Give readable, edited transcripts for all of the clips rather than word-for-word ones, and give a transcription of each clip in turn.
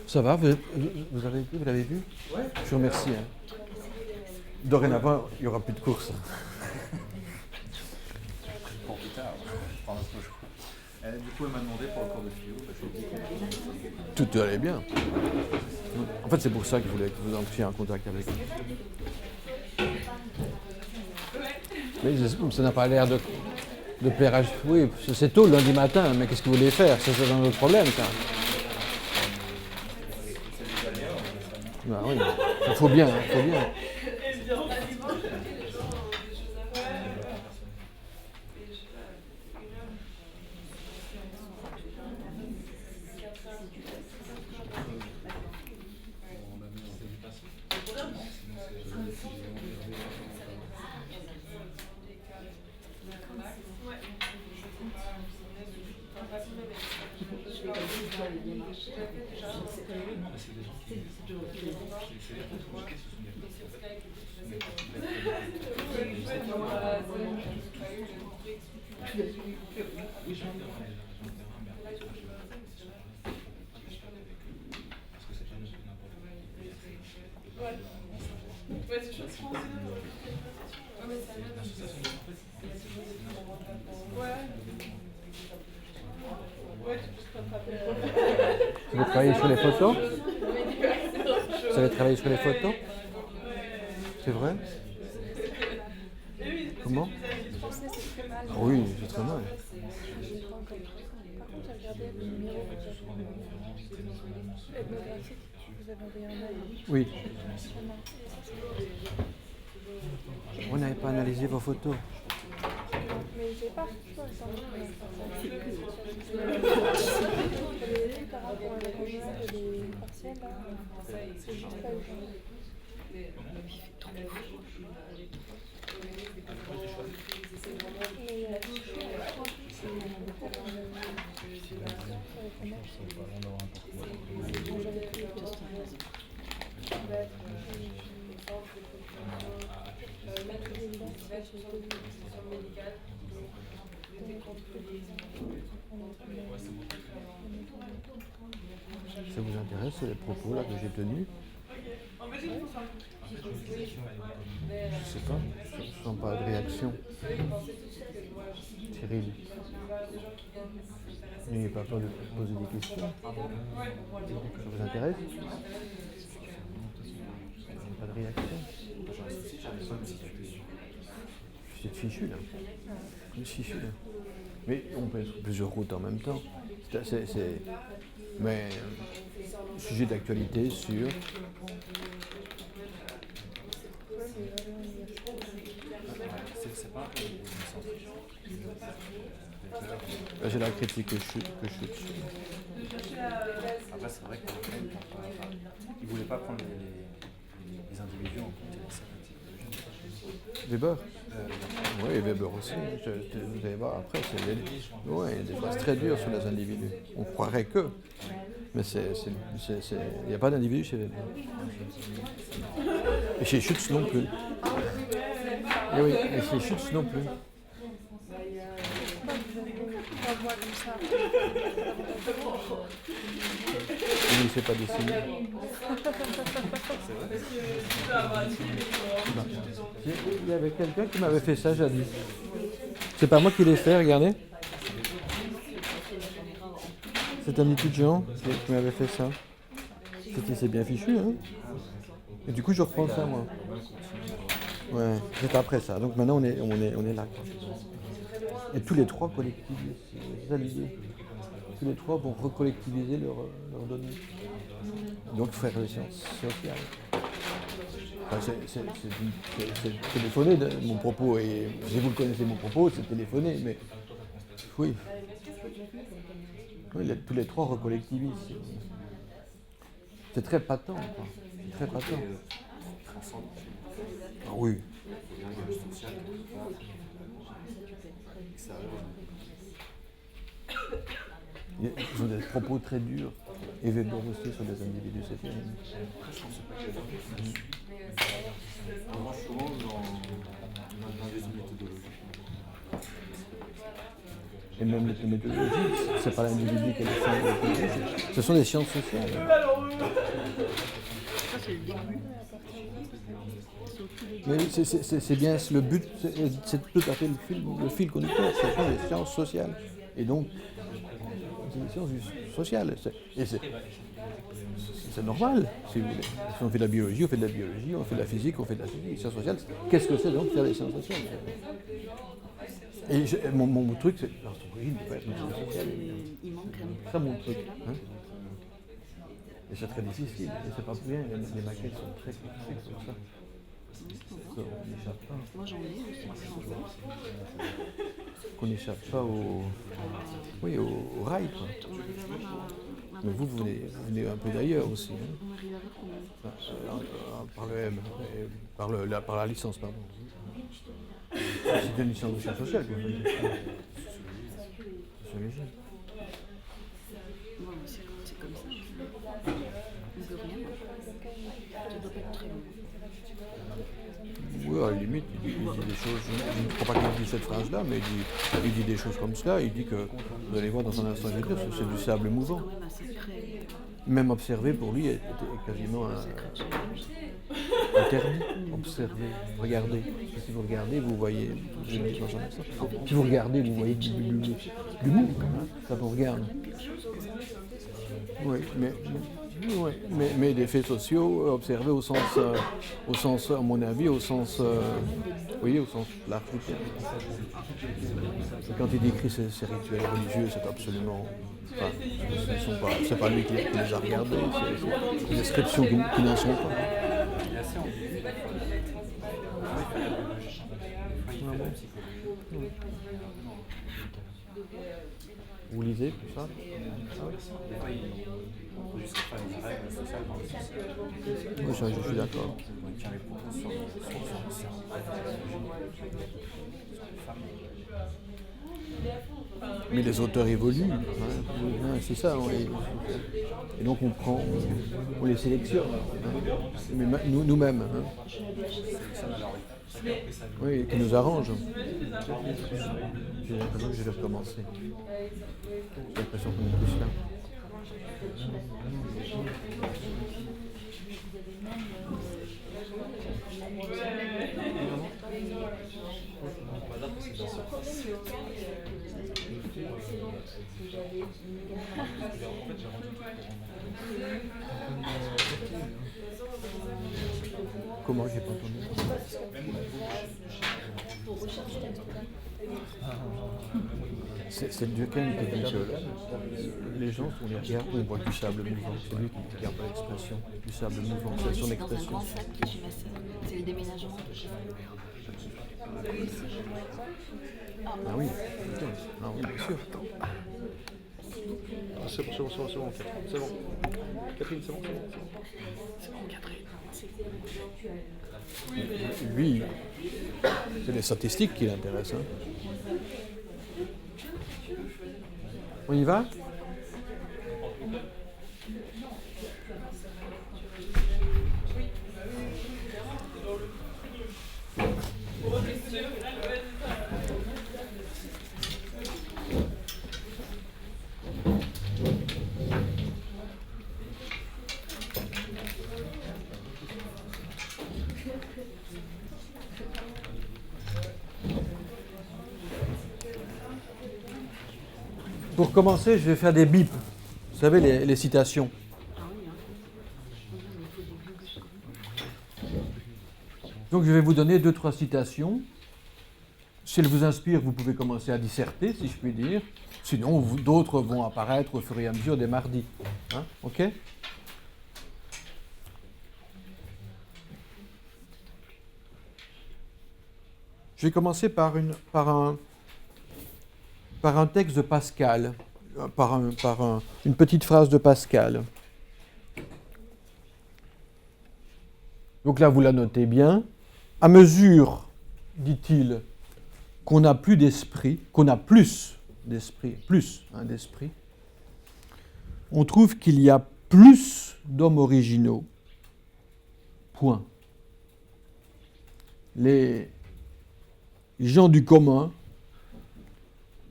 Ça va, vous l'avez vu? Ouais. Je vous remercie. Hein. Dorénavant, il n'y aura plus de course. Pour plus tard, prendre un peu chaud. Du coup, elle m'a demandé pour le cours de philo, je lui ai dit Tout allait bien. En fait, c'est pour ça que je voulais que vous entriez en contact avec elle. Mais ça n'a pas l'air de plaire à... Oui, c'est tôt le lundi matin, mais qu'est-ce que vous voulez faire? C'est un autre problème, ça. Bah oui, il faut bien, il faut bien. Vous avez travaillé sur les photos? Vous avez travaillé sur les photos? C'est vrai? Comment? Ah oui, c'est très mal. Oui. Vous n'avez pas analysé vos photos? Mais j'ai pas par rapport à la conjointe et les partiels là, c'est juste pas urgent. Et puis il fait trop chaud. Ça vous intéresse les propos là que j'ai tenus? Je sais pas, je ne sens pas de réaction. Cyril, n'ayez pas peur de poser des questions. Ça vous intéresse? Pas de réaction. Vous êtes fichu là. Vous êtes fichu là. Mais on peut être sur plusieurs routes en même temps. Mais sujet d'actualité sur... c'est pas un peu Là, j'ai la critique que je suis dessus. Après, c'est vrai qu'il ne voulait pas prendre les individus en compte. Weber? Oui, Weber aussi. Vous allez voir, après, il y a des phrases très dures sur les individus. On croirait que, mais il n'y a pas d'individu chez Weber. Et chez Schütz non plus. Et oui, et chez Schütz non plus. Il ne s'est pas dessiné. Il y avait quelqu'un qui m'avait fait ça jadis. C'est pas moi qui l'ai fait, regardez. C'est un étudiant qui m'avait fait ça. C'est bien fichu, hein. Et du coup, je reprends ça, moi. Ouais, c'est après ça. Donc maintenant, on est là. Et tous les trois collectivisent, les alliés. Tous les trois vont recollectiviser leurs données. Donc, faire les sciences sociales. Enfin, c'est téléphoné de mon propos, et si vous connaissez mon propos, c'est téléphoné, mais oui. Oui, tous les trois recollectivisent. C'est très patent, quoi. C'est très patent. Ah oui. Ils ont des propos très durs. Et Weber aussi sur des individus, c'est terrible. On marche souvent dans des méthodologies. Et même les méthodologies, c'est pas l'individu qui est le centre de la méthodologie. Ce sont des sciences sociales. Ça, c'est le début. Mais c'est bien le but, c'est tout à fait le fil conducteur, ce sont les sciences sociales. Et donc, c'est des sciences sociales. Et c'est normal, si vous voulez. Si on fait de la biologie, on fait de la biologie, on fait de la physique, on fait de la physique. Les sciences sociales, qu'est-ce que c'est donc faire des sciences sociales? Et mon truc, c'est dans son origine, de pas être une science sociale. Il manque un C'est ça mon truc. Hein. Et c'est très difficile, et c'est pas pour rien, les maquettes sont très complexes comme ça. On n'échappe pas. Moi, j'en ai aussi. Qu'on n'échappe pas au rail, quoi. On arrive à voir Mais vous venez un peu d'ailleurs aussi. Hein. on arrive à voir comment. Par le M, par la licence, pardon. C'est une licence de sciences sociales, quoi. Sociologie. Bon, c'est comme ça. On peut rien. Ça doit pas être très long. Oui, à la limite, il dit des choses. Je ne crois pas qu'il dise cette phrase-là, mais il dit des choses comme cela. Il dit que, vous allez voir dans un instant, je vais dire, c'est du sable mouvant. Quand même un sacré. Même observer, pour lui, était quasiment interdit. Observer, regardez. Si vous regardez, vous voyez. Je le dis dans un instant. Si vous regardez, vous voyez du mou. Hein, ça vous regarde. Oui, mais des faits sociaux observés au sens, à mon avis, au sens large du terme. Et quand il décrit ces rituels religieux, c'est absolument. Enfin, c'est pas lui qui les a regardés, c'est des descriptions qui n'en sont pas. Il est assez ambigu. Vous lisez tout ça? Des fois, il ne serait pas les règles sociales dans le sens. Oui, ça, je suis d'accord. Il tient les propos sur le Mais les auteurs évoluent, hein, c'est ça. Et donc on les sélectionne, hein, mais nous-mêmes. Hein. Oui, qui nous arrange. J'ai l'impression que je vais recommencer. J'ai l'impression qu'on est tous là. Comment j'ai pas entendu? C'est Durkheim qui dit que les gens, on les regarde, on voit du sable mouvant. C'est lui qui regarde l'expression du sable mouvant, c'est son Dans un expression. grand sac qui est chez ma sœur. C'est le déménagement que j'ai fait. Ah oui, putain. Ah oui, bien sûr. C'est bon, c'est bon. Catherine, c'est bon. Lui, c'est les statistiques qui l'intéressent. Hein. On y va? Pour commencer, je vais faire des bips. Vous savez, les citations. Donc je vais vous donner 2-3 citations. Si elles vous inspirent, vous pouvez commencer à disserter, si je puis dire. Sinon, d'autres vont apparaître au fur et à mesure des mardis. Hein, ok? Je vais commencer par un texte de Pascal, par une petite phrase de Pascal. Donc là, vous la notez bien. À mesure, dit-il, qu'on a plus d'esprit, qu'on a plus d'esprit, d'esprit, on trouve qu'il y a plus d'hommes originaux. Point. Les gens du commun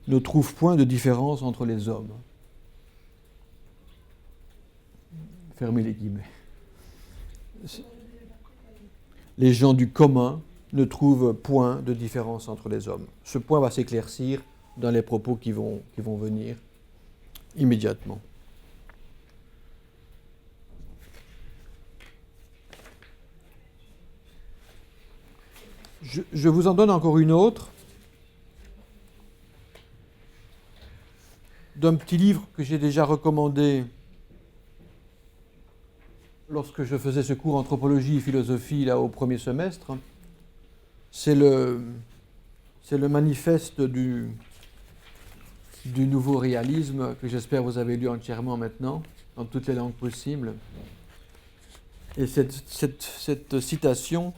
ne trouvent point de différence entre les hommes. Fermez les guillemets. Les gens du commun ne trouvent point de différence entre les hommes. Ce point va s'éclaircir dans les propos qui vont venir immédiatement. Je vous en donne encore une autre, d'un petit livre que j'ai déjà recommandé lorsque je faisais ce cours anthropologie et philosophie là, au premier semestre. C'est le manifeste du nouveau réalisme que j'espère vous avez lu entièrement maintenant, dans toutes les langues possibles. Et cette citation,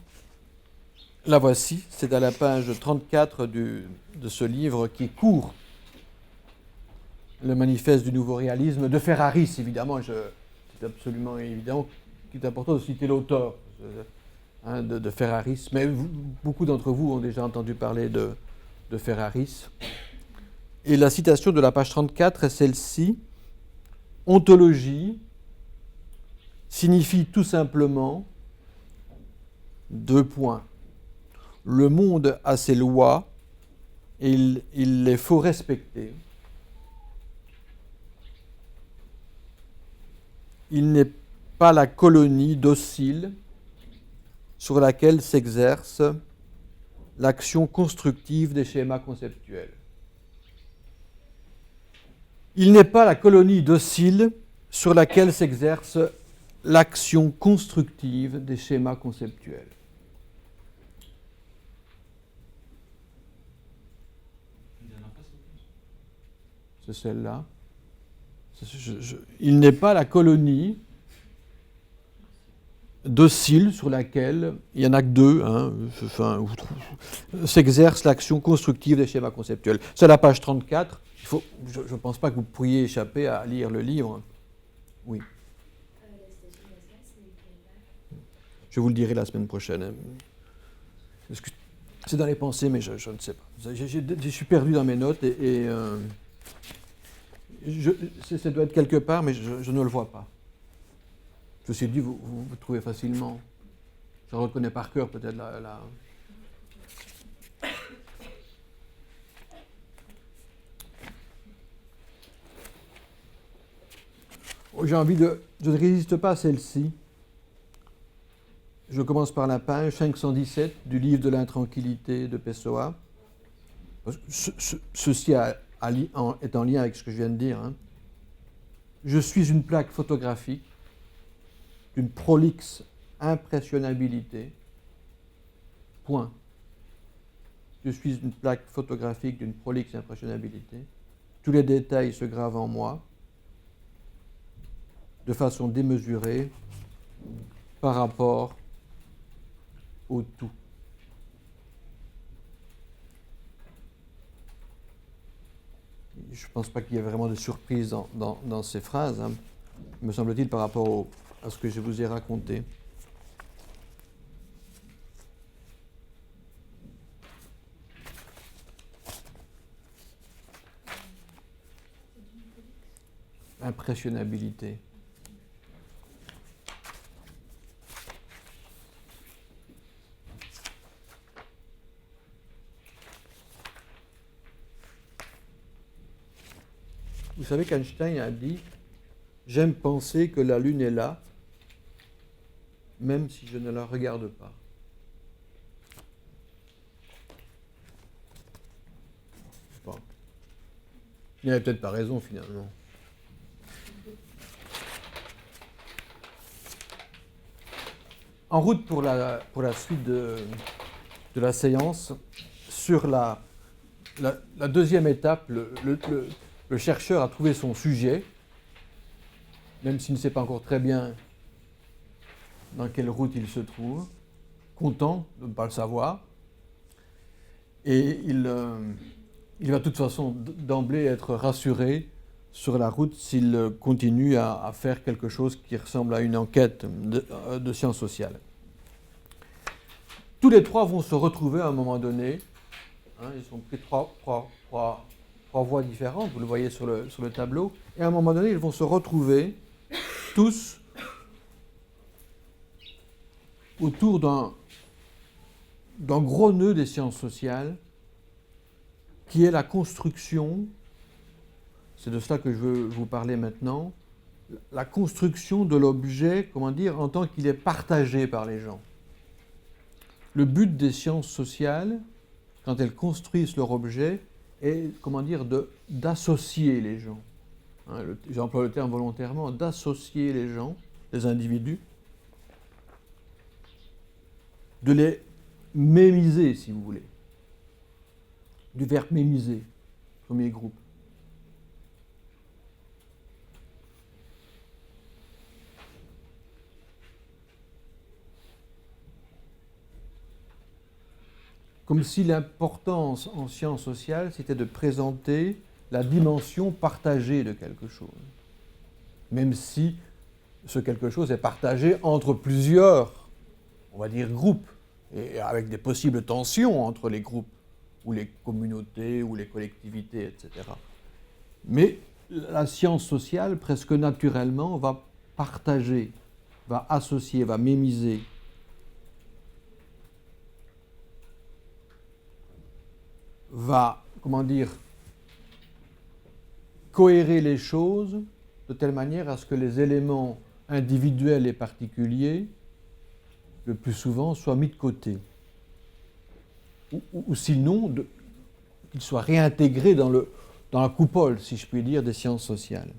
la voici, c'est à la page 34 de ce livre qui est court, le manifeste du nouveau réalisme, de Ferraris, évidemment. C'est absolument évident qu'il est important de citer l'auteur de Ferraris, mais beaucoup d'entre vous ont déjà entendu parler de Ferraris. Et la citation de la page 34 est celle-ci. « Ontologie signifie tout simplement deux points. Le monde a ses lois et il les faut respecter. Il n'est pas la colonie docile sur laquelle s'exerce l'action constructive des schémas conceptuels. Il n'est pas la colonie docile sur laquelle s'exerce l'action constructive des schémas conceptuels. » C'est celle-là. Il n'est pas la colonie docile sur laquelle, il n'y en a que deux, s'exerce l'action constructive des schémas conceptuels. C'est la page 34. Je ne pense pas que vous pourriez échapper à lire le livre. Oui. Je vous le dirai la semaine prochaine. C'est dans les pensées, mais je ne sais pas. Je suis perdu dans mes notes et ça doit être quelque part, mais je ne le vois pas. Je me suis dit, vous trouvez facilement. Je reconnais par cœur peut-être la... J'ai envie de... Je ne résiste pas à celle-ci. Je commence par la page 517 du livre de l'intranquillité de Pessoa. Ceci est en lien avec ce que je viens de dire. Je suis une plaque photographique d'une prolixe impressionnabilité. Point. Je suis une plaque photographique d'une prolixe impressionnabilité. Tous les détails se gravent en moi de façon démesurée par rapport au tout. Je ne pense pas qu'il y ait vraiment de surprise dans ces phrases, me semble-t-il, par rapport à ce que je vous ai raconté. Impressionnabilité. Vous savez qu'Einstein a dit « J'aime penser que la Lune est là, même si je ne la regarde pas. » Bon. Il n'avait peut-être pas raison, finalement. En route pour la suite de la séance, sur la deuxième étape, le chercheur a trouvé son sujet, même s'il ne sait pas encore très bien dans quelle route il se trouve, content de ne pas le savoir. Et il va de toute façon d'emblée être rassuré sur la route s'il continue à faire quelque chose qui ressemble à une enquête de sciences sociales. Tous les trois vont se retrouver à un moment donné. Hein, ils ont pris trois voies différentes, vous le voyez sur le tableau. Et à un moment donné, ils vont se retrouver tous autour d'un gros nœud des sciences sociales qui est la construction, c'est de cela que je veux vous parler maintenant, la construction de l'objet, comment dire, en tant qu'il est partagé par les gens. Le but des sciences sociales, quand elles construisent leur objet, est, comment dire, d'associer les gens. Hein, j'emploie le terme volontairement, d'associer les gens, les individus, de les mémiser, si vous voulez. Du verbe mémiser, premier groupe. Comme si l'importance en sciences sociales, c'était de présenter la dimension partagée de quelque chose. Même si ce quelque chose est partagé entre plusieurs, on va dire, groupes, et avec des possibles tensions entre les groupes, ou les communautés, ou les collectivités, etc. Mais la science sociale, presque naturellement, va partager, va associer, va mémiser. Va, comment dire, cohérer les choses de telle manière à ce que les éléments individuels et particuliers, le plus souvent, soient mis de côté. Ou sinon, qu'ils soient réintégrés dans la coupole, si je puis dire, des sciences sociales.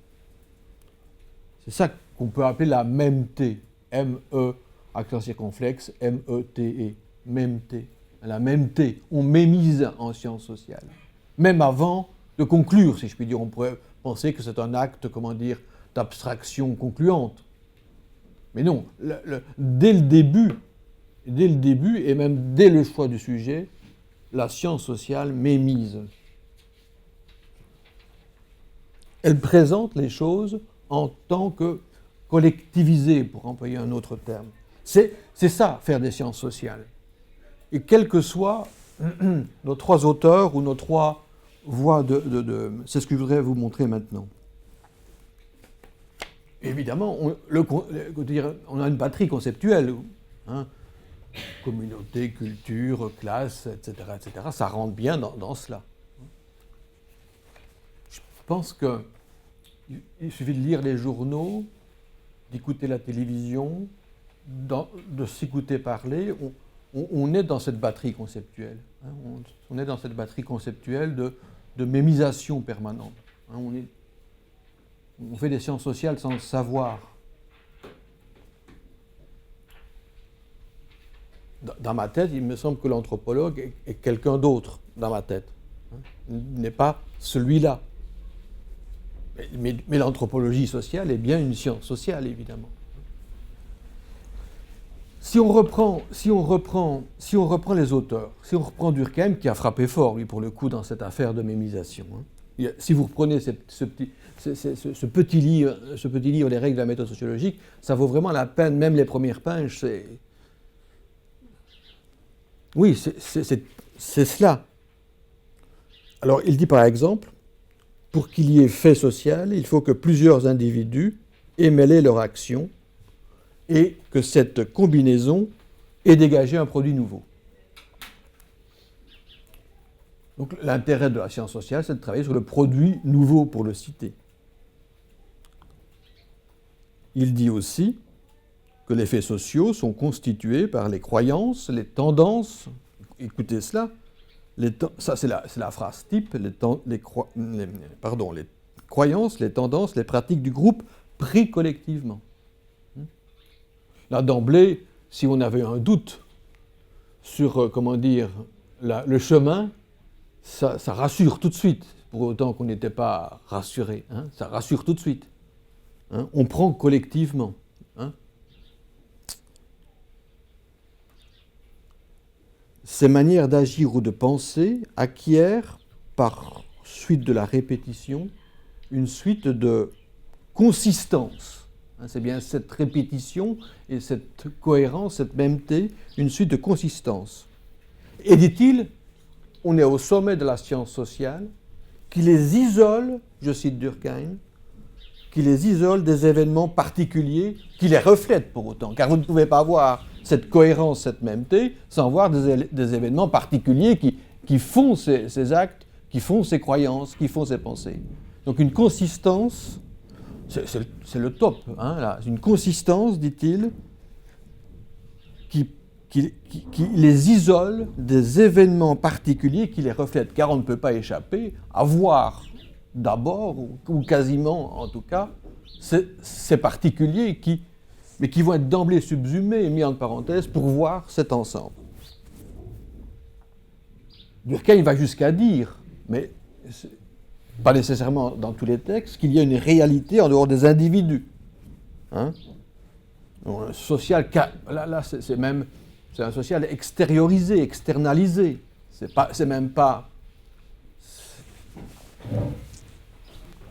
C'est ça qu'on peut appeler la MEMT. M-E, accent circonflexe, M-E-T-E. MEMT. La MEMT. On mémise en sciences sociales. Même avant de conclure, si je puis dire. On pourrait penser que c'est un acte, comment dire, d'abstraction concluante. Mais non, dès le début, et même dès le choix du sujet, la science sociale mémise. Elle présente les choses en tant que collectivisées, pour employer un autre terme. C'est ça, faire des sciences sociales. Et quels que soient nos trois auteurs ou nos trois voies c'est ce que je voudrais vous montrer maintenant. Évidemment, on a une batterie conceptuelle. Hein, communauté, culture, classe, etc., ça rentre bien dans cela. Je pense qu'il suffit de lire les journaux, d'écouter la télévision, de s'écouter parler. On est dans cette batterie conceptuelle. Hein, on est dans cette batterie conceptuelle de mémisation permanente. Hein, on fait des sciences sociales sans le savoir. Dans ma tête, il me semble que l'anthropologue est quelqu'un d'autre dans ma tête. Il n'est pas celui-là. Mais l'anthropologie sociale est bien une science sociale, évidemment. Si on reprend les auteurs, si on reprend Durkheim, qui a frappé fort, lui, pour le coup, dans cette affaire de mémisation. Hein. Si vous reprenez ce petit livre, Les règles de la méthode sociologique, ça vaut vraiment la peine, même les premières pages, oui, c'est cela. Alors, il dit par exemple, pour qu'il y ait fait social, il faut que plusieurs individus aient mêlé leur action et que cette combinaison ait dégagé un produit nouveau. Donc, l'intérêt de la science sociale, c'est de travailler sur le produit nouveau, pour le citer. Il dit aussi que les faits sociaux sont constitués par les croyances, les tendances, écoutez cela, ça c'est la phrase type, les croyances, les tendances, les pratiques du groupe pris collectivement. Là d'emblée, si on avait un doute sur, le chemin, ça rassure tout de suite, pour autant qu'on n'était pas rassuré, hein, ça rassure tout de suite. Hein, on prend collectivement. Hein. Ces manières d'agir ou de penser acquièrent, par suite de la répétition, une suite de consistance. C'est bien cette répétition et cette cohérence, cette mêmeté, une suite de consistance. Et dit-il, on est au sommet de la science sociale, qui les isole, je cite Durkheim, qui les isole des événements particuliers, qui les reflètent pour autant. Car vous ne pouvez pas voir cette cohérence, cette mêmeté, sans voir des événements particuliers qui font ces actes, qui font ces croyances, qui font ces pensées. Donc une consistance, c'est le top, hein, là. Une consistance, dit-il, qui les isole des événements particuliers qui les reflètent, car on ne peut pas échapper à voir d'abord, ou quasiment en tout cas, ces particuliers mais qui vont être d'emblée subsumés et mis en parenthèse pour voir cet ensemble. Durkheim va jusqu'à dire, mais pas nécessairement dans tous les textes, qu'il y a une réalité en dehors des individus. Hein? Un social, là c'est un social extériorisé, externalisé. C'est même pas.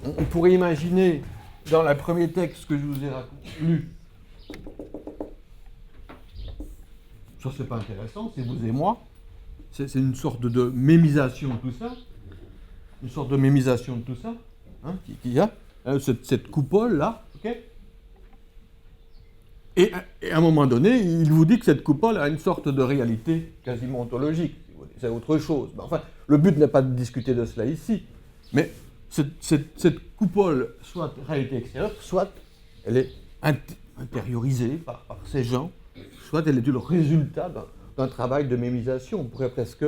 On pourrait imaginer, dans le premier texte que je vous ai lu, ça c'est pas intéressant, c'est vous et moi, c'est une sorte de mémisation de tout ça, hein, qu'il y a, hein, cette coupole-là, ok ? Et à un moment donné, il vous dit que cette coupole a une sorte de réalité quasiment ontologique, c'est autre chose. Mais enfin, le but n'est pas de discuter de cela ici, mais cette coupole, soit réalité extérieure, soit elle est intériorisée par ces gens, soit elle est le résultat d'un travail de mémisation. On pourrait presque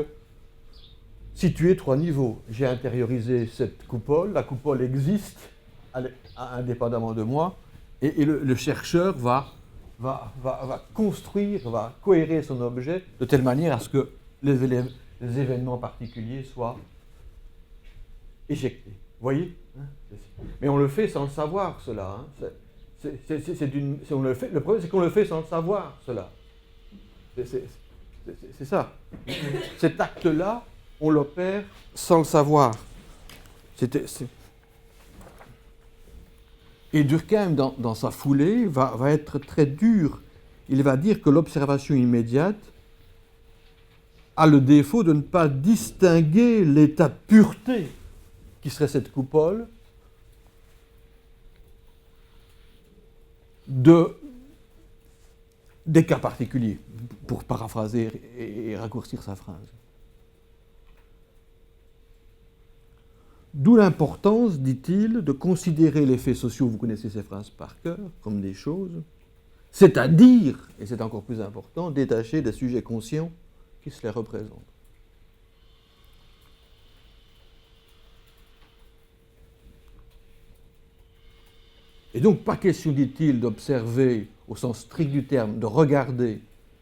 situer 3 niveaux. J'ai intériorisé cette coupole, la coupole existe indépendamment de moi, et le chercheur va construire, va cohérer son objet de telle manière à ce que les événements particuliers soient éjectés. Vous voyez ? Mais on le fait sans le savoir, cela. Hein. Le problème, c'est qu'on le fait sans le savoir, cela. C'est ça. Cet acte-là, on l'opère sans le savoir. Et Durkheim, dans sa foulée, va être très dur. Il va dire que l'observation immédiate a le défaut de ne pas distinguer l'état de pureté qui serait cette coupole des cas particuliers, pour paraphraser et raccourcir sa phrase. D'où l'importance, dit-il, de considérer les faits sociaux, vous connaissez ces phrases par cœur, comme des choses, c'est-à-dire, et c'est encore plus important, détacher des sujets conscients qui se les représentent. Et donc, pas question, dit-il, d'observer, au sens strict du terme, de regarder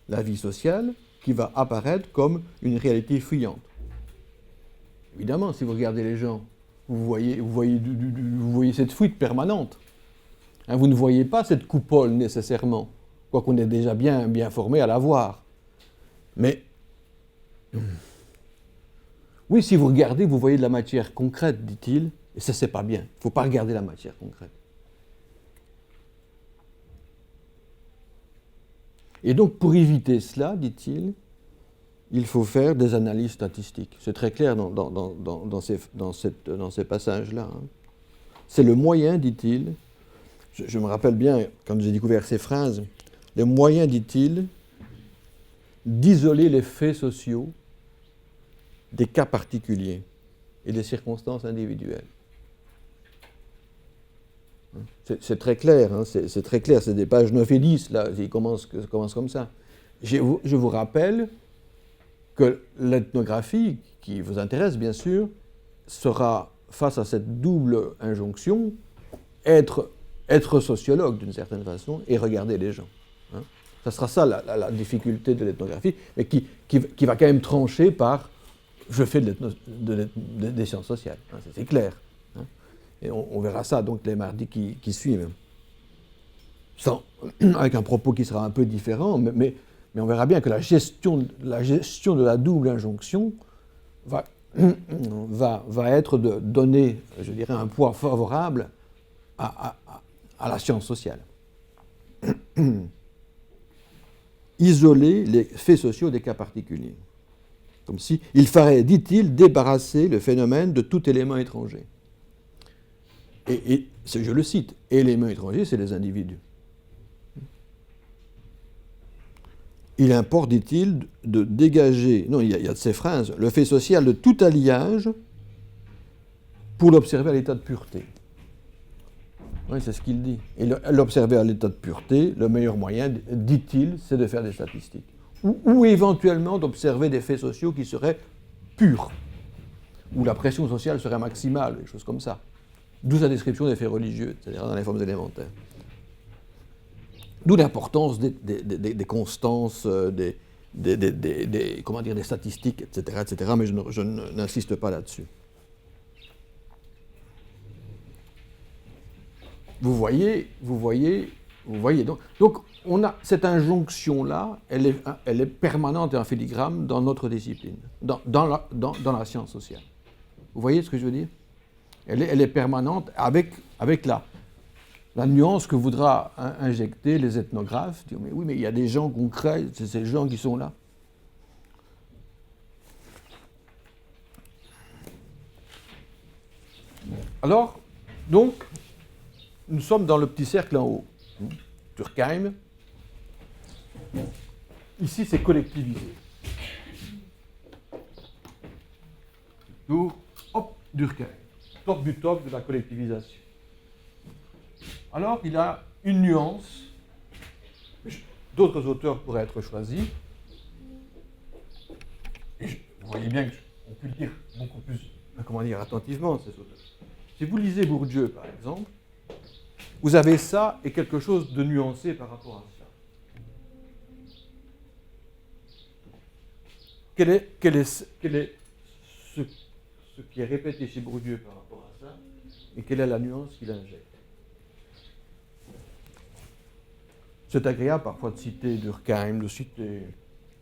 la vie sociale qui va apparaître comme une réalité fuyante. Évidemment, si vous regardez les gens, vous voyez cette fuite permanente. Hein, vous ne voyez pas cette coupole nécessairement, quoiqu'on est déjà bien formé à la voir. Mais, oui, si vous regardez, vous voyez de la matière concrète, dit-il, et ça, c'est pas bien. Il ne faut pas regarder la matière concrète. Et donc, pour éviter cela, dit-il, il faut faire des analyses statistiques. C'est très clair dans ces passages-là. Hein. C'est le moyen, dit-il, je me rappelle bien, quand j'ai découvert ces phrases, le moyen, dit-il, d'isoler les faits sociaux des cas particuliers et des circonstances individuelles. C'est très clair, hein, c'est très clair, c'est des pages 9 et 10, là, il commence comme ça. Je vous rappelle que l'ethnographie, qui vous intéresse bien sûr, sera face à cette double injonction, être sociologue d'une certaine façon et regarder les gens. Hein. Ça sera ça la difficulté de l'ethnographie, mais qui va quand même trancher par « je fais des sciences sociales hein, », c'est clair. Hein. Et on verra ça donc les mardis qui suivent. Avec un propos qui sera un peu différent, mais on verra bien que la gestion de la double injonction va va être de donner, je dirais, un poids favorable à la science sociale. Isoler les faits sociaux des cas particuliers. Comme si il fallait, dit-il, débarrasser le phénomène de tout élément étranger. Et je le cite, élément étranger, c'est les individus. Il importe, dit-il, de dégager, non, il y a de ces phrases, le fait social de tout alliage pour l'observer à l'état de pureté. Oui, c'est ce qu'il dit. Et l'observer à l'état de pureté, le meilleur moyen, dit-il, c'est de faire des statistiques. Ou éventuellement d'observer des faits sociaux qui seraient purs, où la pression sociale serait maximale, des choses comme ça. D'où sa description des faits religieux, c'est-à-dire dans les formes élémentaires. D'où l'importance des constances, comment dire, des statistiques, etc., mais je n'insiste pas là-dessus. Vous voyez, donc on a cette injonction-là, elle est permanente et en filigrane dans notre discipline, dans la science sociale. Vous voyez ce que je veux dire ? Elle est permanente avec la nuance que voudra injecter les ethnographes. Dire, mais oui, mais il y a des gens concrets, c'est ces gens qui sont là. Alors, donc, nous sommes dans le petit cercle en haut. Durkheim. Ici, c'est collectivisé. Donc, hop, Durkheim. Top du top de la collectivisation. Alors, il a une nuance. D'autres auteurs pourraient être choisis. Et vous voyez bien qu'on peut le lire beaucoup plus, attentivement, ces auteurs. Si vous lisez Bourdieu, par exemple, vous avez ça et quelque chose de nuancé par rapport à ça. Quel est ce qui est répété chez Bourdieu par rapport à ça, et quelle est la nuance qu'il injecte? C'est agréable parfois de citer Durkheim, de citer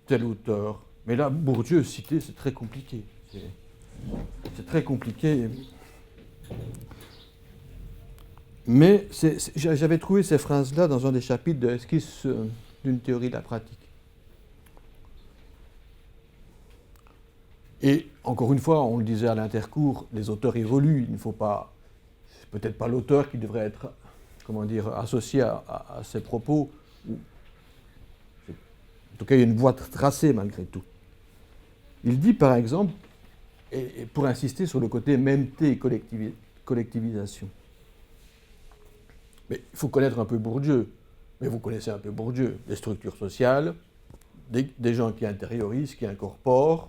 tel auteur, mais là, Bourdieu citer, c'est très compliqué. C'est très compliqué. Mais j'avais trouvé ces phrases-là dans un des chapitres de Esquisse d'une théorie de la pratique. Et encore une fois, on le disait à l'intercours, les auteurs évoluent. Il ne faut pas, c'est peut-être pas l'auteur qui devrait être, associé à ces propos. En tout cas, il y a une voie tracée malgré tout. Il dit par exemple, et pour insister sur le côté mêmeté et collectivisation. Mais il faut connaître un peu Bourdieu. Mais vous connaissez un peu Bourdieu. Des structures sociales, des gens qui intériorisent, qui incorporent.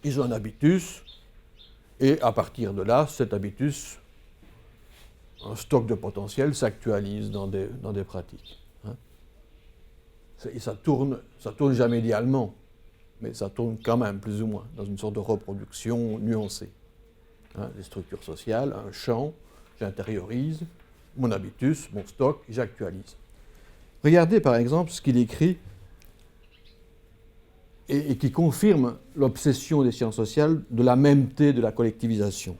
Ils ont un habitus. Et à partir de là, cet habitus, un stock de potentiel, s'actualise dans des pratiques. Hein. Et ça tourne jamais idéalement. Mais ça tourne quand même, plus ou moins, dans une sorte de reproduction nuancée. Hein, des structures sociales, un champ, j'intériorise, mon habitus, mon stock, j'actualise. Regardez par exemple ce qu'il écrit et qui confirme l'obsession des sciences sociales de la mêmeté de la collectivisation.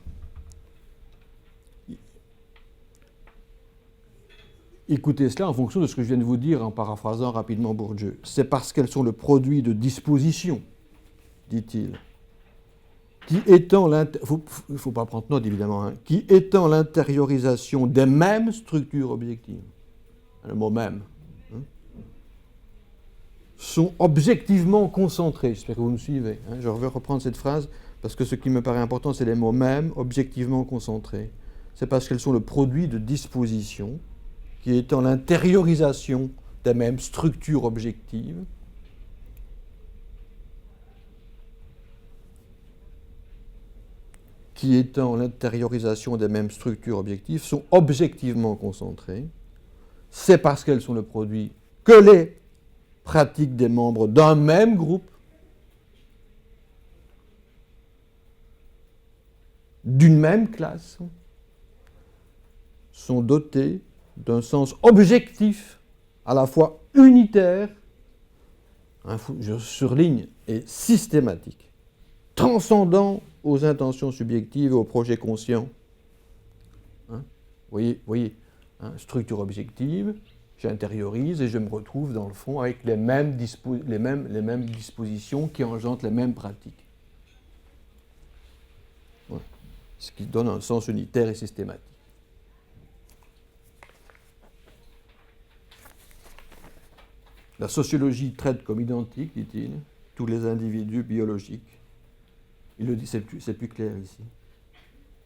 Écoutez cela en fonction de ce que je viens de vous dire en paraphrasant rapidement Bourdieu. C'est parce qu'elles sont le produit de dispositions, dit-il, qui étant il ne faut pas prendre note évidemment, hein, qui étant l'intériorisation des mêmes structures objectives, le mot même, hein, sont objectivement concentrés. J'espère que vous me suivez. Hein, je vais reprendre cette phrase parce que ce qui me paraît important, c'est les mots même, objectivement concentrés. C'est parce qu'elles sont le produit de dispositions qui étant l'intériorisation des mêmes structures objectives, sont objectivement concentrées. C'est parce qu'elles sont le produit que les pratiques des membres d'un même groupe, d'une même classe, sont dotées d'un sens objectif, à la fois unitaire, je surligne, et systématique. transcendant aux intentions subjectives et aux projets conscients. Hein? Voyez hein, structure objective, j'intériorise et je me retrouve dans le fond avec les mêmes dispositions qui engendrent les mêmes pratiques. Voilà. Ce qui donne un sens unitaire et systématique. La sociologie traite comme identiques, dit-il, tous les individus biologiques. Il le dit, c'est plus clair ici.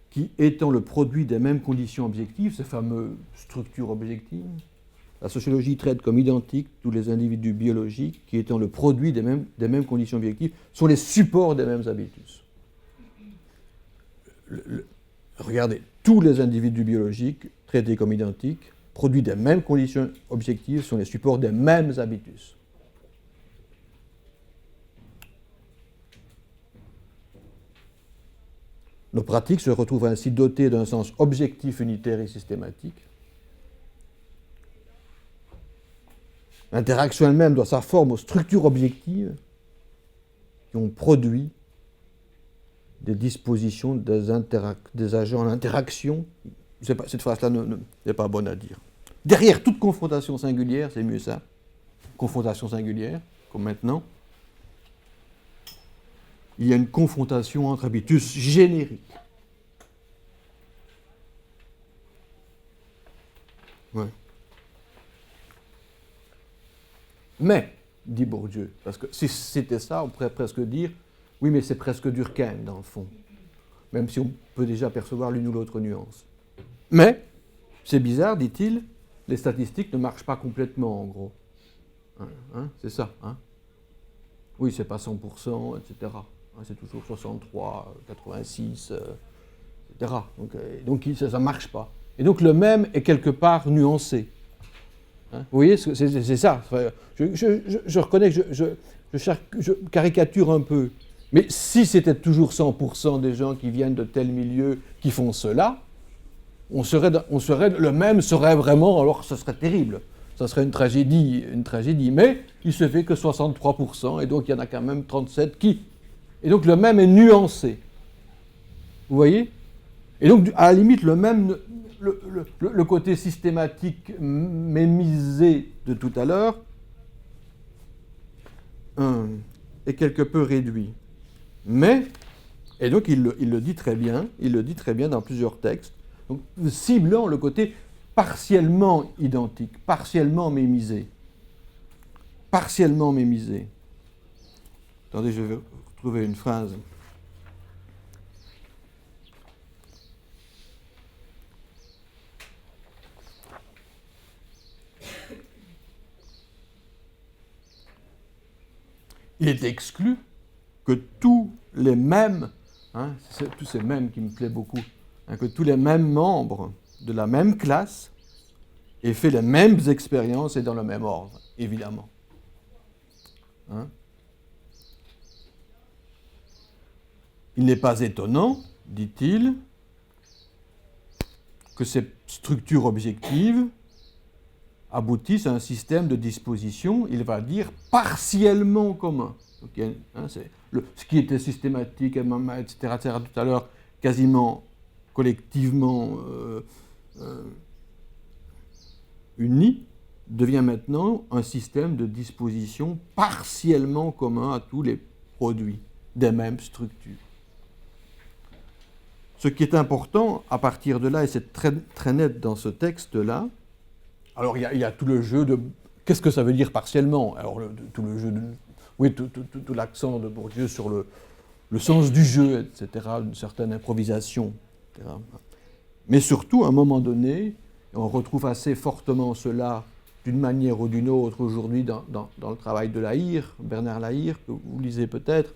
Qui étant le produit des mêmes conditions objectives, ces fameuses structures objectives, la sociologie traite comme identiques tous les individus biologiques qui étant le produit des mêmes conditions objectives, sont les supports des mêmes habitus. Regardez, tous les individus biologiques traités comme identiques, produits des mêmes conditions objectives, sont les supports des mêmes habitus. Nos pratiques se retrouvent ainsi dotées d'un sens objectif, unitaire et systématique. L'interaction elle-même doit sa forme aux structures objectives qui ont produit des dispositions, des agents en interaction. Cette phrase-là n'est pas bonne à dire. Derrière toute confrontation singulière, c'est mieux ça, confrontation singulière, comme maintenant, il y a une confrontation entre habitus génériques. Ouais. Mais, dit Bourdieu, parce que si c'était ça, on pourrait presque dire, oui, mais c'est presque Durkheim, dans le fond, même si on peut déjà percevoir l'une ou l'autre nuance. Mais, c'est bizarre, dit-il, les statistiques ne marchent pas complètement, en gros. Hein, c'est ça, hein? Oui, c'est pas 100%, etc. C'est toujours 63, 86, etc. Donc ça ne marche pas. Et donc le même est quelque part nuancé. Hein? Vous voyez, c'est ça. Je reconnais que je caricature un peu. Mais si c'était toujours 100% des gens qui viennent de tel milieu qui font cela, le même serait vraiment, alors ce serait terrible. Ça serait une tragédie. Mais il se fait que 63%, et donc il y en a quand même 37 qui... Et donc le même est nuancé. Vous voyez? Et donc, à la limite, le même, le côté systématique mémisé de tout à l'heure est quelque peu réduit. Mais, et donc il le dit très bien dans plusieurs textes, donc, ciblant le côté partiellement identique, partiellement mémisé. Partiellement mémisé. Attendez, je vais retrouver une phrase. Il est exclu que tous les mêmes, tous ces mêmes qui me plaît beaucoup, que tous les mêmes membres de la même classe aient fait les mêmes expériences et dans le même ordre, évidemment. Il n'est pas étonnant, dit-il, que ces structures objectives aboutissent à un système de disposition, il va dire, partiellement commun. Donc, ce qui était systématique, etc., tout à l'heure, quasiment collectivement uni, devient maintenant un système de disposition partiellement commun à tous les produits des mêmes structures. Ce qui est important à partir de là, et c'est très, très net dans ce texte-là, alors il y a tout le jeu de qu'est-ce que ça veut dire partiellement. Alors tout le jeu de, oui, tout l'accent de Bourdieu sur le sens du jeu, etc., une certaine improvisation, etc. Mais surtout, à un moment donné, on retrouve assez fortement cela d'une manière ou d'une autre aujourd'hui dans le travail de Lahire, Bernard Lahire, que vous lisez peut-être,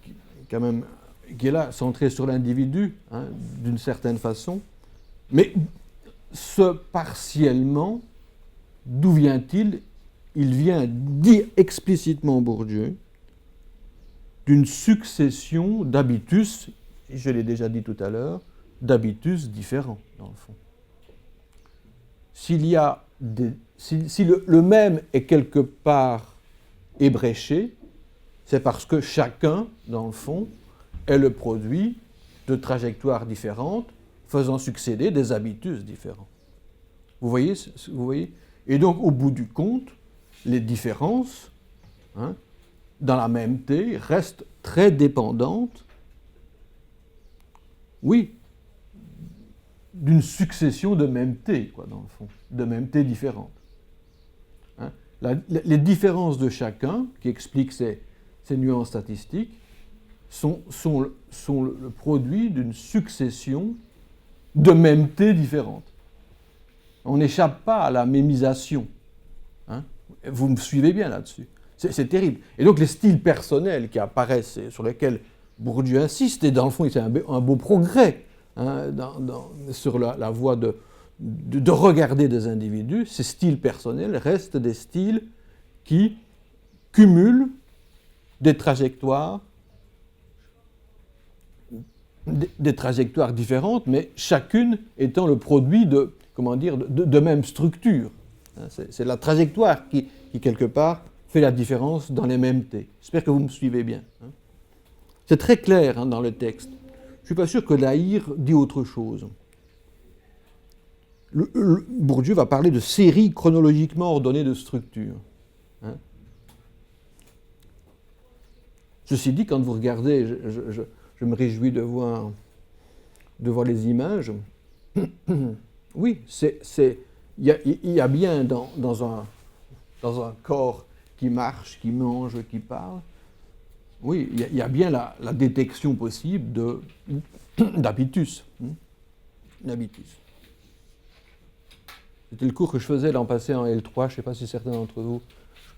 qui est là, centré sur l'individu, d'une certaine façon. Mais ce partiellement, d'où vient-il? Il vient dire explicitement Bourdieu d'une succession d'habitus, je l'ai déjà dit tout à l'heure, d'habitus différents, dans le fond. Si le même est quelque part ébréché, c'est parce que chacun, dans le fond, est le produit de trajectoires différentes faisant succéder des habitus différents. Vous voyez, Et donc, au bout du compte, les différences, dans la même T, restent très dépendantes, oui, d'une succession de même T, quoi, dans le fond, de même T différentes. Les différences de chacun, qui expliquent ces nuances statistiques, sont le produit d'une succession de même T différentes. On n'échappe pas à la mémisation. Vous me suivez bien là-dessus. C'est terrible. Et donc les styles personnels qui apparaissent et sur lesquels Bourdieu insiste, et dans le fond c'est un beau progrès sur la voie de regarder des individus, ces styles personnels restent des styles qui cumulent des trajectoires différentes, mais chacune étant le produit de même structure. C'est la trajectoire qui, quelque part, fait la différence dans les mêmes T. J'espère que vous me suivez bien. C'est très clair dans le texte. Je ne suis pas sûr que Lahire dit autre chose. Bourdieu va parler de séries chronologiquement ordonnées de structures. Ceci dit, quand vous regardez, je me réjouis de voir les images. Oui, il y a bien dans un corps qui marche, qui mange, qui parle, oui, il y a bien la détection possible d'habitus. C'était le cours que je faisais l'an passé en L3, je ne sais pas si certains d'entre vous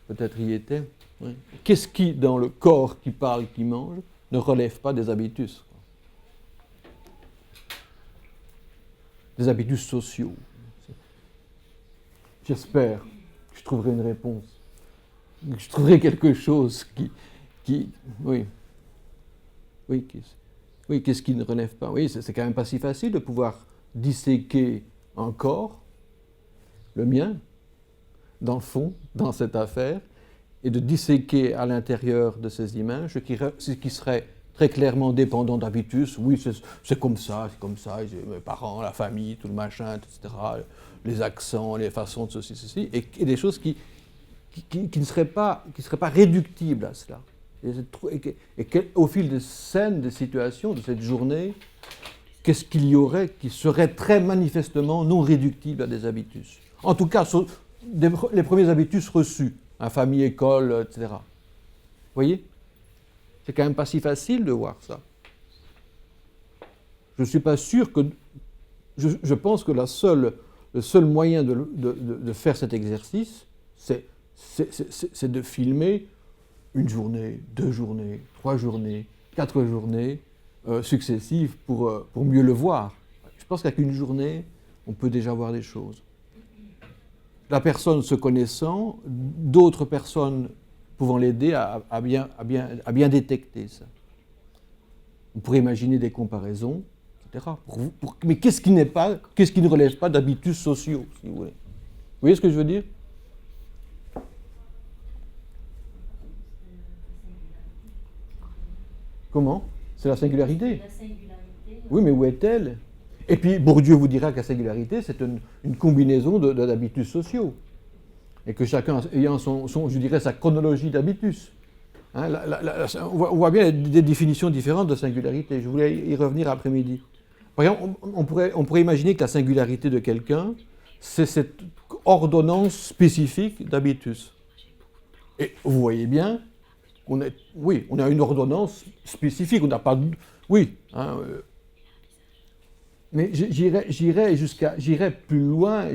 peut-être y étaient. Oui. Qu'est-ce qui, dans le corps qui parle, qui mange, ne relève pas des habitus? Des habitus sociaux. J'espère que je trouverai une réponse. Que je trouverai quelque chose qu'est-ce qui ne relève pas? Oui, c'est quand même pas si facile de pouvoir disséquer un corps, le mien, dans le fond, dans cette affaire, et de disséquer à l'intérieur de ces images ce qui serait très clairement dépendant d'habitus. Oui, c'est comme ça, mes parents, la famille, tout le machin, etc., les accents, les façons de ceci, et des choses qui ne seraient pas réductibles à cela. Et au fil des scènes, des situations, de cette journée, qu'est-ce qu'il y aurait qui serait très manifestement non réductible à des habitus? En tout cas, les premiers habitus reçus, famille, école, etc. Vous voyez? C'est quand même pas si facile de voir ça. Je ne suis pas sûr que... Je pense que le seul moyen de faire cet exercice, c'est de filmer une journée, 2 journées, 3 journées, 4 journées successives pour mieux le voir. Je pense qu'avec une journée, on peut déjà voir des choses. La personne se connaissant, d'autres personnes pouvant l'aider à bien détecter ça. On pourrait imaginer des comparaisons, etc. Mais qu'est-ce qui ne relève pas d'habitus sociaux, si vous voulez? Vous voyez ce que je veux dire? Comment? C'est la singularité. Oui, mais où est-elle? Et puis Bourdieu vous dira que la singularité, c'est une combinaison d'habitus sociaux. Et que chacun ayant sa chronologie d'habitus. On voit bien des définitions différentes de singularité. Je voulais y revenir après-midi. Par exemple, on pourrait imaginer que la singularité de quelqu'un, c'est cette ordonnance spécifique d'habitus. Et vous voyez bien qu'on a une ordonnance spécifique, on n'a pas... Oui, mais j'irais plus loin.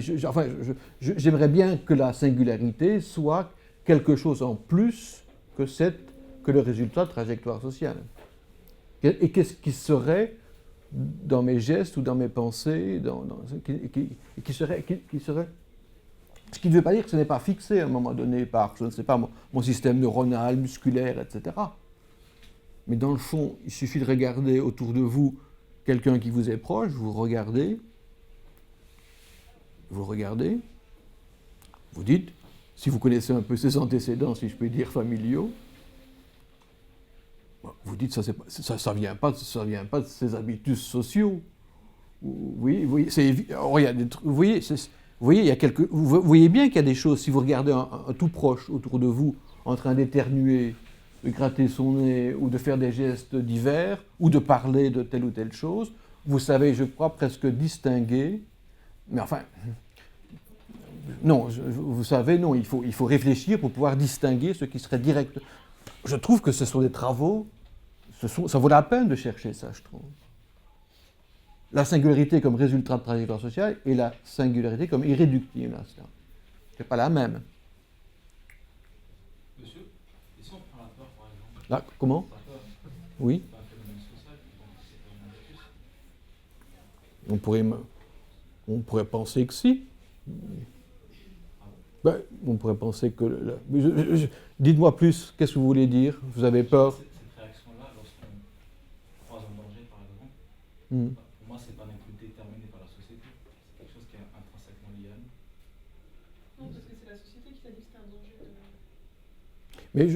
J'aimerais bien que la singularité soit quelque chose en plus que le résultat de trajectoire sociale. Et qu'est-ce qui serait dans mes gestes ou dans mes pensées, qui serait... Ce qui ne veut pas dire que ce n'est pas fixé à un moment donné par, je ne sais pas, mon système neuronal, musculaire, etc. Mais dans le fond, il suffit de regarder autour de vous quelqu'un qui vous est proche, vous regardez, vous dites, si vous connaissez un peu ses antécédents, si je peux dire familiaux, vous vous dites ça vient pas de ses habitus sociaux. Oui, vous voyez bien qu'il y a des choses, si vous regardez un tout proche autour de vous, en train d'éternuer, de gratter son nez, ou de faire des gestes divers, ou de parler de telle ou telle chose, vous savez, je crois, presque distinguer, mais enfin, non, vous savez, non, il faut réfléchir pour pouvoir distinguer ce qui serait direct. Je trouve que ce sont des travaux, ça vaut la peine de chercher ça, je trouve. La singularité comme résultat de trajectoire sociale et la singularité comme irréductible à cela. C'est pas la même. Monsieur, et si on prend la peur par exemple? Là, comment? La peur, Oui. c'est pas un phénomène social, donc c'est pas un habitus. On pourrait penser que si. Ben, on pourrait penser que... Dites-moi plus, qu'est-ce que vous voulez dire? Vous avez peur? Cette réaction-là, lorsqu'on croise un danger par exemple, pour moi, c'est pas non plus déterminé par la société. C'est quelque chose qui est intrinsèquement lié à nous. Non, parce que c'est la société qui t'a dit que c'était un danger. Mais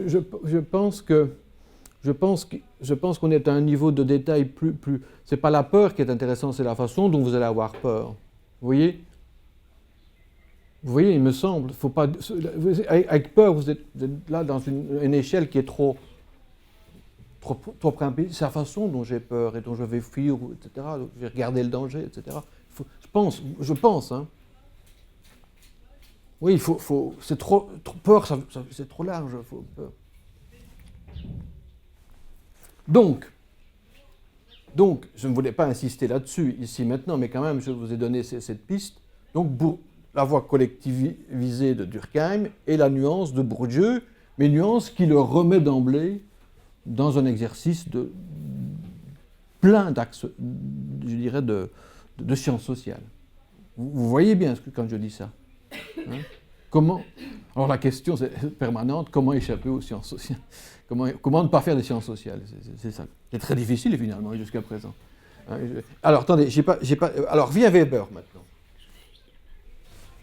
je pense qu'on est à un niveau de détail plus... C'est pas la peur qui est intéressante, c'est la façon dont vous allez avoir peur. Vous voyez, il me semble, faut pas... Avec peur, vous êtes là dans une échelle qui est trop préempée. C'est la façon dont j'ai peur et dont je vais fuir, etc. Donc, je vais regarder le danger, etc. Je pense, hein. Oui, c'est trop peur, c'est trop large. Peur. Donc, je ne voulais pas insister là-dessus ici maintenant, mais quand même, je vous ai donné cette piste. Donc, la voie collectivisée de Durkheim et la nuance de Bourdieu, mais nuance qui le remet d'emblée dans un exercice de plein d'axes, je dirais, de sciences sociales. Vous voyez bien quand je dis ça. Hein? Alors la question permanente, comment échapper aux sciences sociales? Comment ne pas faire des sciences sociales? C'est ça. C'est très difficile finalement jusqu'à présent. Alors attendez, alors vient Weber maintenant.